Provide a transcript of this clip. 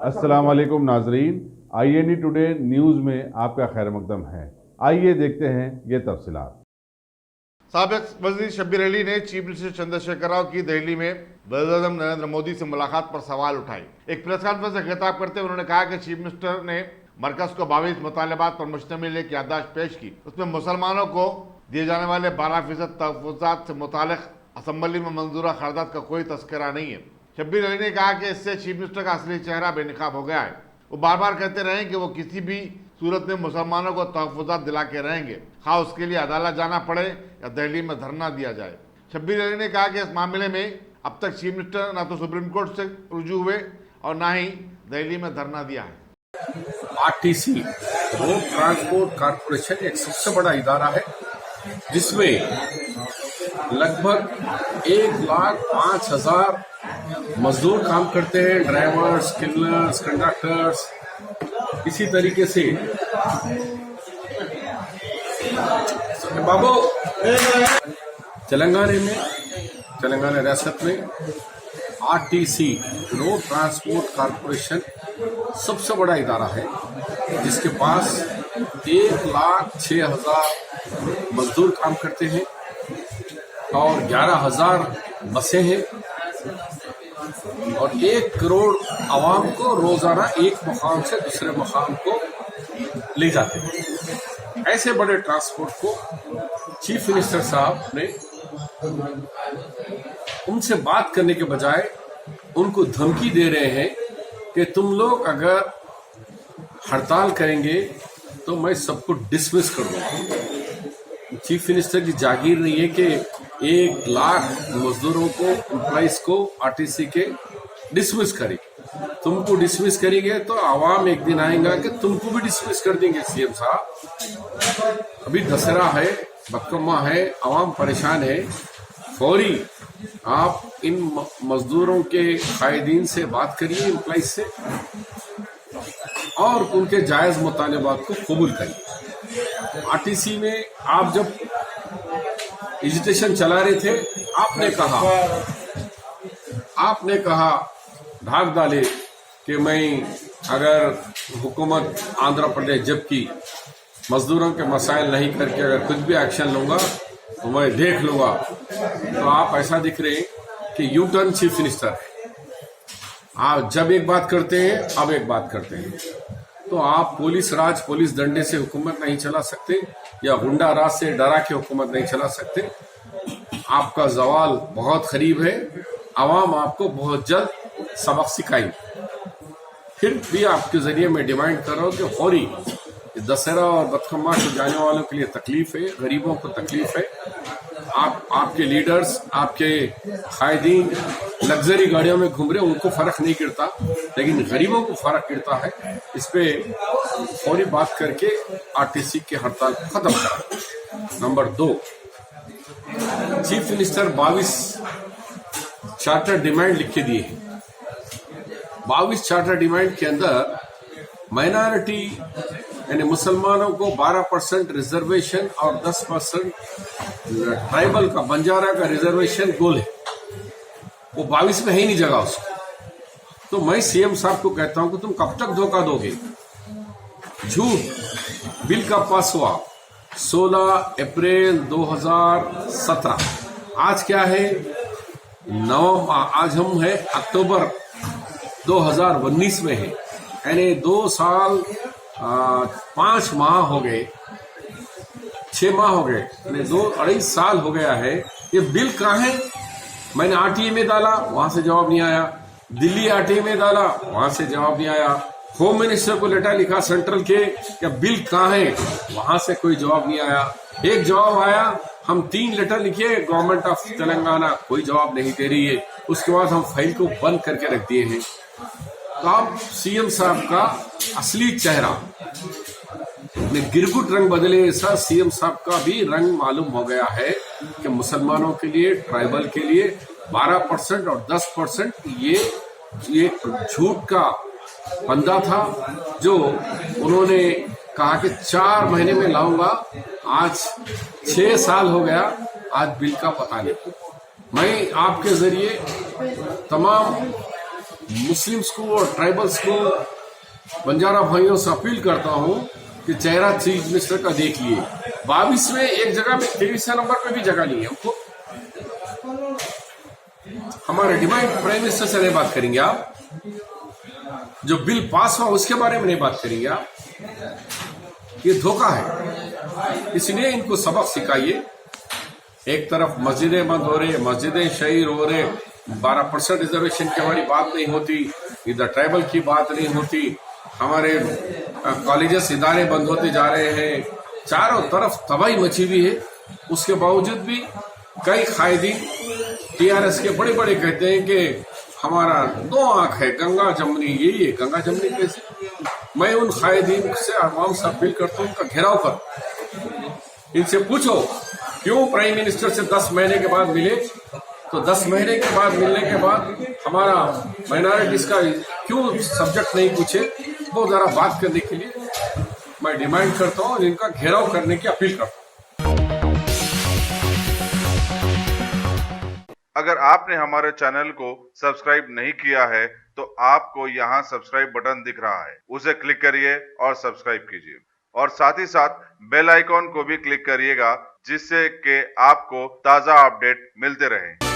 अस्सलाम वालेकुम नाजरीन, INE टुडे न्यूज़ में आपका खैर मकदम है। आइए देखते हैं ये तफसीलात। साबिक वज़ीर शब्बीर अली ने चीफ मिनिस्टर चंद्रशेखर राव की दिल्ली में वज़ीर-ए-आज़म नरेंद्र मोदी से मुलाकात पर सवाल उठाए। एक प्रेस कॉन्फ्रेंस से खिताब करते हुए उन्होंने कहा कि चीफ मिनिस्टर ने मरकज को 22 मुतालबात पर मुश्तमिल एक याददाश्त पेश की। उसमें मुसलमानों को दिए जाने वाले 12% तहफ़्फ़ुज़ात से मुतालिक असम्बली में मंजूरा ख़रादात का कोई तस्करा नहीं है। शब्बीर अली ने कहा कि इससे चीफ मिनिस्टर का असली चेहरा बेनकाब हो गया है। वो बार बार कहते रहे कि वो किसी भी सूरत में मुसलमानों को तहफ़्फ़ुज़ात दिला के रहेंगे, खा उसके लिए अदालत जाना पड़े या दिल्ली में धरना दिया जाए। शब्बीर अली ने कहा कि इस मामले में अब तक चीफ मिनिस्टर ना तो सुप्रीम कोर्ट से रुजू हुए और ना ही दिल्ली में धरना दिया है। RTC रोड ट्रांसपोर्ट कॉरपोरेशन एक सबसे बड़ा इदारा है जिसमें लगभग 1,05,000 मजदूर काम करते हैं, ड्राइवर्स, क्लीनर्स, कंडक्टर्स। इसी तरीके से बाबू तेलंगाना रियासत में RTC रोड ट्रांसपोर्ट कॉरपोरेशन सबसे बड़ा इदारा है जिसके पास 1,06,000 मजदूर काम करते हैं और 11,000 बसें हैं और 1 करोड़ आवाम को रोजाना एक मुकाम से दूसरे मुकाम को ले जाते हैं। ऐसे बड़े ट्रांसपोर्ट को चीफ मिनिस्टर साहब ने उनसे बात करने के बजाय उनको धमकी दे रहे हैं कि तुम लोग अगर हड़ताल करेंगे तो मैं सबको डिसमिस कर दूंगा। चीफ मिनिस्टर की जागीर नहीं है कि 1 लाख मजदूरों को, एम्प्लॉइज को RTC के डिसमिस करेंगे। तुमको डिसमिस करेंगे तो आवाम एक दिन आएगा कि तुमको भी डिसमिस कर देंगे। CM साहब, अभी दशहरा है, बदकम्मा है, आवाम परेशान है। फौरी आप इन मजदूरों के कायदीन से बात करिए, एम्प्लॉइज से, और उनके जायज मुतालबात को कबूल करिए। RTC में आप जब एजिटेशन चला रहे थे, आपने कहा ढाक डाले कि मैं अगर हुकूमत आंध्र प्रदेश जबकि मजदूरों के मसाइल नहीं करके अगर कुछ भी एक्शन लूंगा तो मैं देख लूंगा। तो आप ऐसा दिख रहे हैं कि यू टर्न चीफ मिनिस्टर है। आप जब एक बात करते हैं, अब एक बात करते हैं। तो आप पुलिस राज, पुलिस डंडे से हुकूमत नहीं चला सकते या गुंडा राज से डरा के हुकूमत नहीं चला सकते। आपका जवाल बहुत करीब है। आवाम आपको बहुत जल्द सबक सिखाएंगे। फिर भी आपके जरिए मैं डिमांड कर रहा हूँ कि फौरी दशहरा और बदकम्मा को जाने वालों के लिए तकलीफ है, गरीबों को तकलीफ है। आपके लीडर्स, आपके कायदीन लग्जरी गाड़ियों में घूम रहे, उनको फर्क नहीं गिरता, लेकिन गरीबों को फर्क गिरता है। इस पे फौरी बात करके RTC की हड़ताल खत्म करा। Number 2, chief minister 22 charter demand लिख के दिए हैं। 22 चार्टर डिमांड के अंदर माइनॉरिटी यानी मुसलमानों को 12% रिजर्वेशन और 10% ट्राइबल का, बंजारा का रिजर्वेशन गोल है। वो 22 में है ही नहीं जगह उसको। तो मैं CM साहब को कहता हूं कि तुम कब तक धोखा दोगे। झूठ बिल का पास हुआ 16 अप्रैल 2017। आज क्या है, आज हम है अक्टूबर 2019 में है, यानी 2 साल 5 माह हो गए, 6 माह हो गए, यानी 2-2.5 साल हो गया है। ये बिल कहाँ है? मैंने RTA में डाला, वहां से जवाब नहीं आया। दिल्ली RTA में डाला, वहां से जवाब नहीं आया। होम मिनिस्टर को लेटर लिखा सेंट्रल के, क्या बिल कहाँ है? वहां से कोई जवाब नहीं आया। एक जवाब आया, हम 3 लेटर लिखे, गवर्नमेंट ऑफ तेलंगाना कोई जवाब नहीं दे रही है। उसके बाद हम फाइल को बंद करके रख दिए हैं। तो अब CM साहब का असली चेहरा ने गिरगुट रंग बदले, ऐसा CM साहब का भी रंग मालूम हो गया है कि मुसलमानों के लिए, ट्राइबल के लिए 12% और 10% ये झूठ का फंदा था जो उन्होंने कहा कि 4 महीने में लाऊंगा। आज 6 साल हो गया, आज बिल का पता नहीं। मैं आपके जरिए तमाम मुस्लिम्स को और ट्राइबल्स को, बंजारा भाइयों से अपील करता हूं कि चेहरा चीफ मिनिस्टर का देख लिए। 22 में एक जगह में 23 नंबर पे भी जगह नहीं है हमको। हमारे डिमांड प्राइम मिनिस्टर से नहीं बात करेंगे आप? जो बिल पास हुआ उसके बारे में नहीं बात करेंगे आप? ये धोखा है। इसलिए इनको सबक सिखाइए। एक तरफ मस्जिदें बंद हो रही, मस्जिदें शहीद हो रहे, 12% रिजर्वेशन की हमारी बात नहीं होती, इधर ट्राइबल की बात नहीं होती, हमारे कॉलेजेस इदारे बंद होते जा रहे हैं, चारों तरफ तबाही मची हुई है। उसके बावजूद भी कई कायदीन टीआरएस के बड़े बड़े कहते हैं कि हमारा 2 आंख है, गंगा जमुनी। यही है गंगा जमुनी कैसे? मैं उन कायदीन से आवाम से अपील करता हूं, उनका घेराव कर इनसे पूछो क्यों प्राइम मिनिस्टर से 10 महीने के बाद मिले। तो 10 महीने के बाद मिलने के बाद हमारा माइनॉरिटीज का क्यों सब्जेक्ट नहीं पूछे, वो जरा बात करने के लिए मैं डिमांड करता हूं और इनका घेराव करने की अपील करता हूं। अगर आपने हमारे चैनल को सब्सक्राइब नहीं किया है तो आपको यहाँ सब्सक्राइब बटन दिख रहा है, उसे क्लिक करिए और सब्सक्राइब कीजिए और साथ ही साथ बेल आइकॉन को भी क्लिक करिएगा जिससे कि आपको ताज़ा अपडेट मिलते रहें।